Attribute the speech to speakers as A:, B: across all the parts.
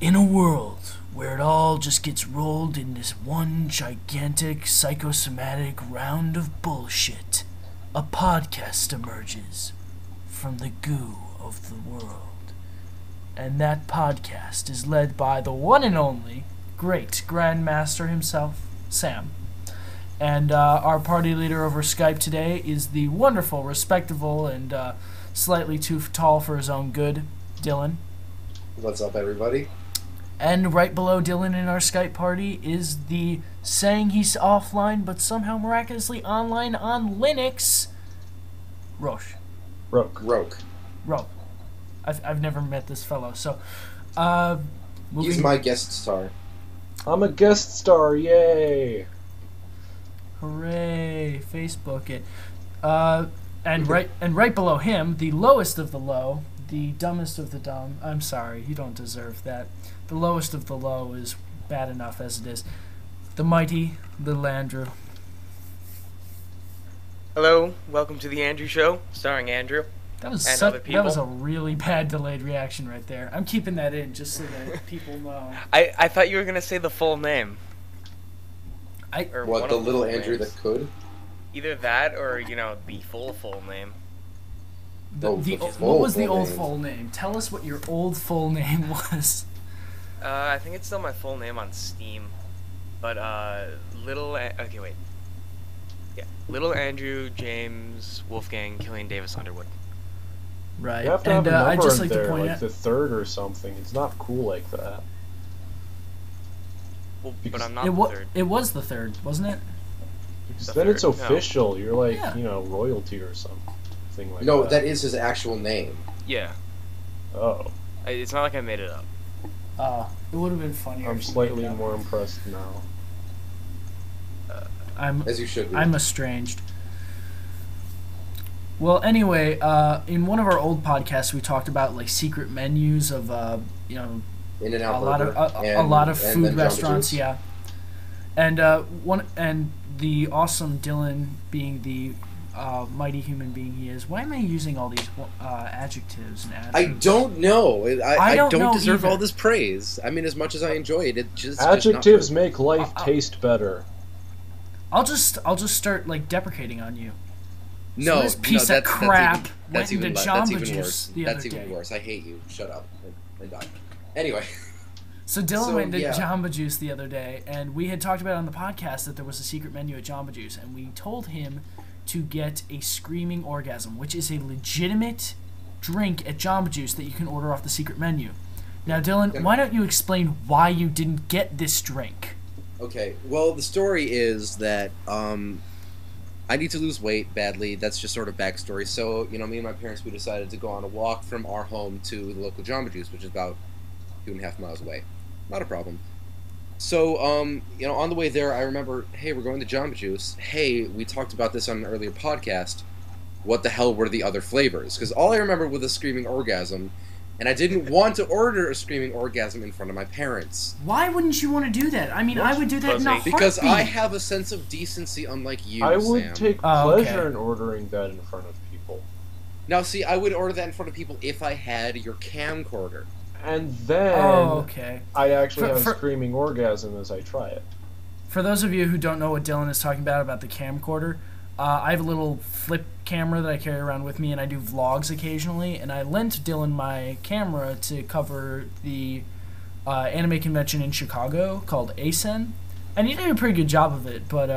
A: In a world where it all just gets rolled in this one gigantic psychosomatic round of bullshit, a podcast emerges from the goo of the world. And that podcast is led by the one and only great Grandmaster himself, Sam. And our party leader over Skype today is the wonderful, respectable, and slightly too tall for his own good, Dylan.
B: What's up, everybody?
A: And right below Dylan in our Skype party is the saying he's offline but somehow miraculously online on Linux, Roch.
B: Roch.
A: I've never met this fellow, so
B: He's my guest star.
C: I'm a guest star, yay!
A: Hooray! Facebook it. And right below him, the lowest of the low, the dumbest of the dumb. I'm sorry, you don't deserve that. The lowest of the low is bad enough as it is. The mighty little Andrew.
D: Hello, welcome to the Andrew Show, starring Andrew.
A: That was
D: and other people.
A: That was a really bad delayed reaction right there. I'm keeping that in just so that people know.
D: I thought you were gonna say the full name.
B: What, the little Andrew that could?
D: Either that or, the full name.
A: What was the old full name? Tell us what your old full name was.
D: I think it's still my full name on Steam. But, Little Andrew James Wolfgang Killian Davis Underwood.
A: Right.
C: You have to have a
A: I'd
C: number
A: just
C: in
A: like to
C: there,
A: point
C: like
A: out
C: the third or something. It's not cool like that.
D: Well,
C: Because
D: but I'm not the third.
A: It was the third, wasn't it?
C: Because
D: The
C: then it's
D: third? No.
C: official. You're like,
A: Yeah.
C: royalty or something like
B: No,
C: that.
B: that is his actual name.
D: Yeah.
C: Oh,
D: It's not like I made it up.
A: It would have been funnier.
C: I'm
A: if you
C: slightly
A: made it up.
C: more impressed now.
B: As you should be.
A: I'm estranged. Well, anyway, in one of our old podcasts, we talked about like secret menus of
B: In-N-Out
A: a lot
B: Burger
A: of
B: and-
A: a lot of
B: and
A: food
B: then Jamba
A: restaurants,
B: Juice.
A: yeah. And the awesome Dylan, being the mighty human being he is. Why am I using all these adjectives and adverbs?
B: I don't know. I
A: don't know
B: don't deserve
A: either.
B: all this praise. I mean, as much as I enjoy it, it just
C: Adjectives
B: just not
C: make life taste better.
A: I'll just start like deprecating on you.
B: no,
A: this piece
B: no,
A: of crap
B: that's
A: went
B: even
A: into
B: that's
A: Jamba
B: even
A: Juice
B: worse.
A: the
B: That's
A: other
B: even
A: day.
B: worse. I hate you. Shut up and die. Anyway,
A: So Dylan
B: So,
A: went to
B: yeah.
A: Jamba Juice the other day, and we had talked about on the podcast that there was a secret menu at Jamba Juice, and we told him to get a Screaming Orgasm, which is a legitimate drink at Jamba Juice that you can order off the secret menu. Now, Dylan, why don't you explain why you didn't get this drink?
B: okay. Well, the story is that I need to lose weight badly. That's just sort of backstory. So, me and my parents, we decided to go on a walk from our home to the local Jamba Juice, which is about 2.5 miles away. Not a problem. So, on the way there, I remember, hey, we're going to Jamba Juice. Hey, we talked about this on an earlier podcast. What the hell were the other flavors? Because all I remember was a Screaming Orgasm, and I didn't want to order a Screaming Orgasm in front of my parents.
A: Why wouldn't you want to do that? I mean, I would do that in a heartbeat.
B: Because I have a sense of decency unlike you,
C: I would
B: Sam.
C: take
A: Oh, okay.
C: pleasure in ordering that in front of people.
B: Now, see, I would order that in front of people if I had your camcorder.
C: And then
A: Oh, okay.
C: I'd actually have
A: For-
C: a screaming orgasm as I try it.
A: For those of you who don't know what Dylan is talking about the camcorder, I have a little flip camera that I carry around with me, and I do vlogs occasionally. And I lent Dylan my camera to cover the anime convention in Chicago called ASEN, and he did a pretty good job of it. But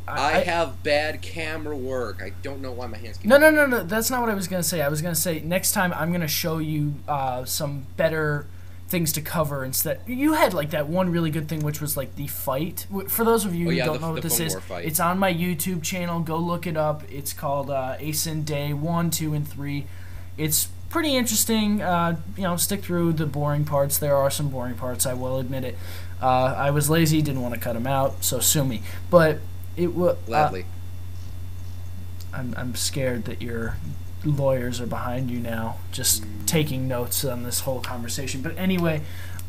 B: I have bad camera work. I don't know why my hands keep...
A: No. That's not what I was gonna say. I was gonna say next time I'm gonna show you some better things to cover instead. You had like that one really good thing, which was like the fight. For those of you who don't know what this is, it's on my YouTube channel. Go look it up. It's called ASIN Day 1, 2, and 3. It's pretty interesting. Stick through the boring parts. There are some boring parts, I will admit it. I was lazy, didn't want to cut them out, so sue me. But it was
B: Gladly.
A: I'm scared that your lawyers are behind you now, just taking notes on this whole conversation. But anyway,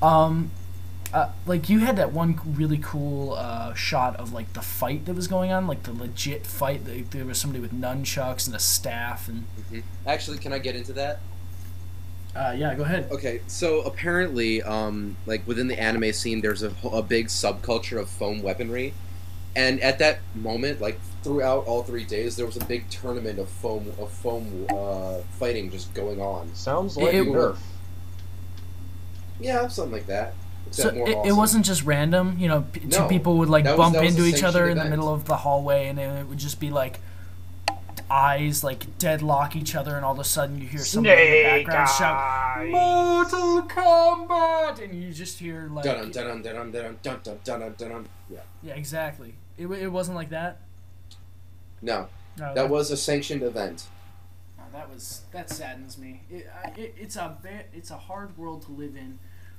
A: like you had that one really cool shot of like the fight that was going on, like the legit fight. There was somebody with nunchucks and a staff, and
B: Actually, can I get into that?
A: Yeah, go ahead.
B: Okay, so apparently, like within the anime scene, there's a big subculture of foam weaponry, and at that moment, like throughout all 3 days, there was a big tournament of foam fighting just going on.
C: Sounds like
A: It-
C: Nerf.
B: Yeah, something like that.
A: So
B: Except more
A: it
B: awesome.
A: wasn't just random, you know, two
B: No.
A: people would like
B: That was-
A: bump
B: that was a
A: into each other
B: sanctioned
A: in the
B: event.
A: middle of the hallway, and then it would just be like eyes like deadlock each other, and all of a sudden you hear somebody in the background shout Mortal Kombat, and you just hear like
B: Dun dun dun dun dun dun dun dun dun. Yeah.
A: yeah, exactly. It wasn't like that.
B: No,
A: No,
B: that was a sanctioned event.
A: that saddens me. It's a hard world to live in,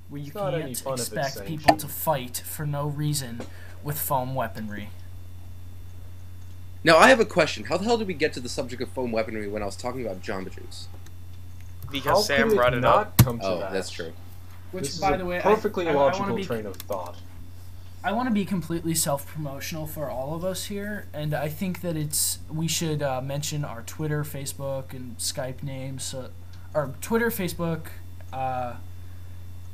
A: where you
C: Not any
A: can't
C: fun if it's
A: expect people
C: sanctioned.
A: to fight for no reason with foam weaponry.
B: Now I have a question. How the hell did we get to the subject of foam weaponry when I was talking about Jamba Juice?
D: Because
C: How
D: Sam
C: could
D: brought
C: it
D: it
C: not
D: up.
C: come to
B: Oh,
C: that?
B: that's true.
A: Which,
C: This is
A: by
C: a
A: the way,
C: perfectly
A: I wanna
C: logical
A: be,
C: train of thought.
A: I want to be completely self-promotional for all of us here, and I think that we should mention our Twitter, Facebook, and Skype names. Our Twitter, Facebook,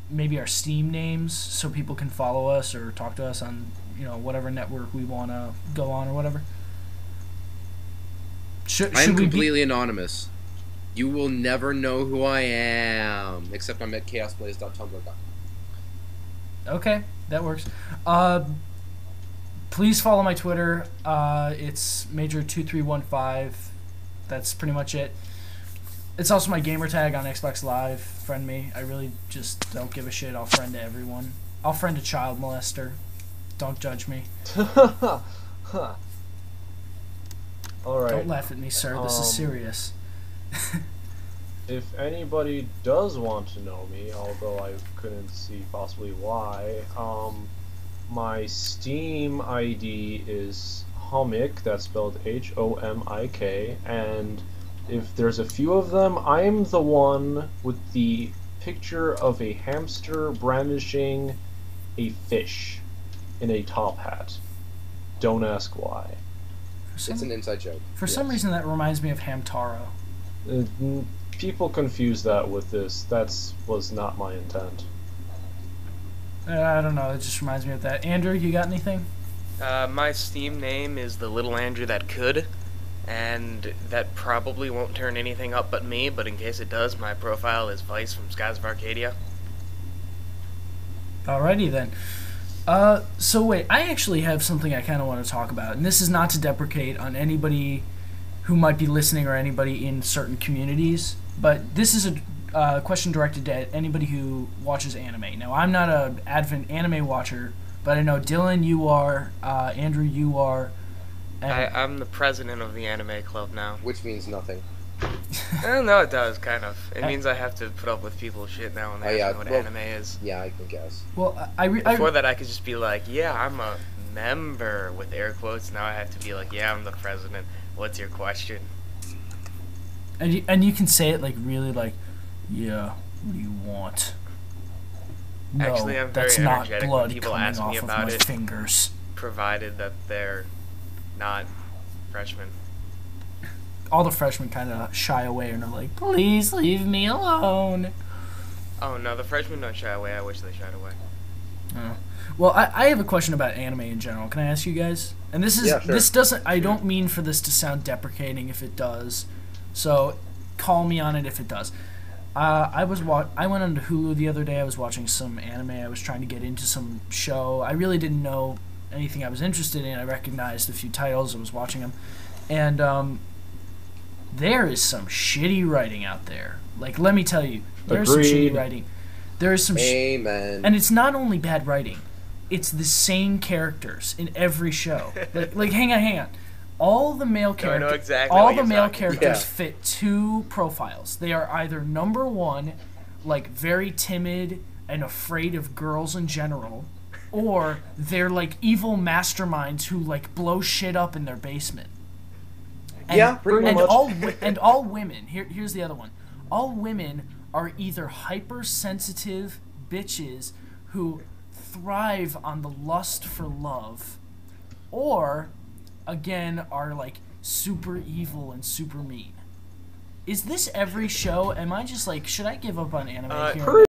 A: maybe our Steam names, so people can follow us or talk to us on whatever network we want to go on or whatever. Should
B: I am
A: we
B: completely anonymous. You will never know who I am, except I'm at chaosblaze.tumblr.com.
A: Okay, that works. Please follow my Twitter. It's Major2315. That's pretty much it. It's also my gamer tag on Xbox Live. Friend me. I really just don't give a shit. I'll friend everyone. I'll friend a child molester. Don't judge me.
C: Alright.
A: Don't laugh at me, sir. This is serious.
C: If anybody does want to know me, although I couldn't see possibly why, my Steam ID is Homik, that's spelled Homik, and if there's a few of them, I'm the one with the picture of a hamster brandishing a fish in a top hat. Don't ask why.
B: It's an inside joke.
A: For some
C: yes.
A: reason, that reminds me of Hamtaro.
C: People confuse that with this. That was not my intent.
A: I don't know. It just reminds me of that. Andrew, you got anything?
D: My Steam name is the Little Andrew That Could, and that probably won't turn anything up but me, but in case it does, my profile is Vice from Skies of Arcadia.
A: Alrighty then. So wait, I actually have something I kind of want to talk about, and this is not to deprecate on anybody who might be listening or anybody in certain communities, but this is a question directed at anybody who watches anime. Now, I'm not an avid anime watcher, but I know Dylan, you are, Andrew, you are. And
D: I'm the president of the anime club now.
B: Which means nothing.
D: No, it does, kind of. It means I have to put up with people's shit now when they
B: yeah,
D: ask me what
B: well-
D: anime is.
B: Yeah, I can guess.
A: well,
D: Before that, I could just be like, yeah, I'm a member, with air quotes. Now I have to be like, yeah, I'm the president. What's your question?
A: and you can say it like really like, yeah, what do you want? No,
D: Actually, I'm very
A: that's not
D: energetic when
A: blood
D: people
A: coming
D: ask me
A: off of
D: about
A: my
D: it.
A: fingers.
D: Provided that they're not freshmen.
A: All the freshmen kind of shy away and are like, please leave me alone.
D: Oh no, the freshmen don't shy away. I wish they shied away.
A: Oh. Well, I have a question about anime in general. Can I ask you guys? And this is
B: Yeah, sure.
A: this doesn't. I don't mean for this to sound deprecating if it does. So, call me on it if it does. I went on to Hulu the other day. I was watching some anime. I was trying to get into some show. I really didn't know anything I was interested in. I recognized a few titles. I was watching them, and there is some shitty writing out there. Like, let me tell you, there's some shitty
C: Agreed.
A: writing. There is some
B: Amen.
A: and it's not only bad writing, it's the same characters in every show. Like hang on. All the male
D: No, I know
A: characters,
D: exactly
A: all
D: what
A: the
D: you're
A: male
D: talking
A: characters
B: Yeah.
A: fit two profiles. They are either number one, like very timid and afraid of girls in general, or they're like evil masterminds who like blow shit up in their basement. And,
B: Yeah, pretty
A: and
C: much.
A: all women. Here's the other one. All women are either hypersensitive bitches who thrive on the lust for love, or again are like super evil and super mean. Is this every show? Am I just like, should I give up on anime here?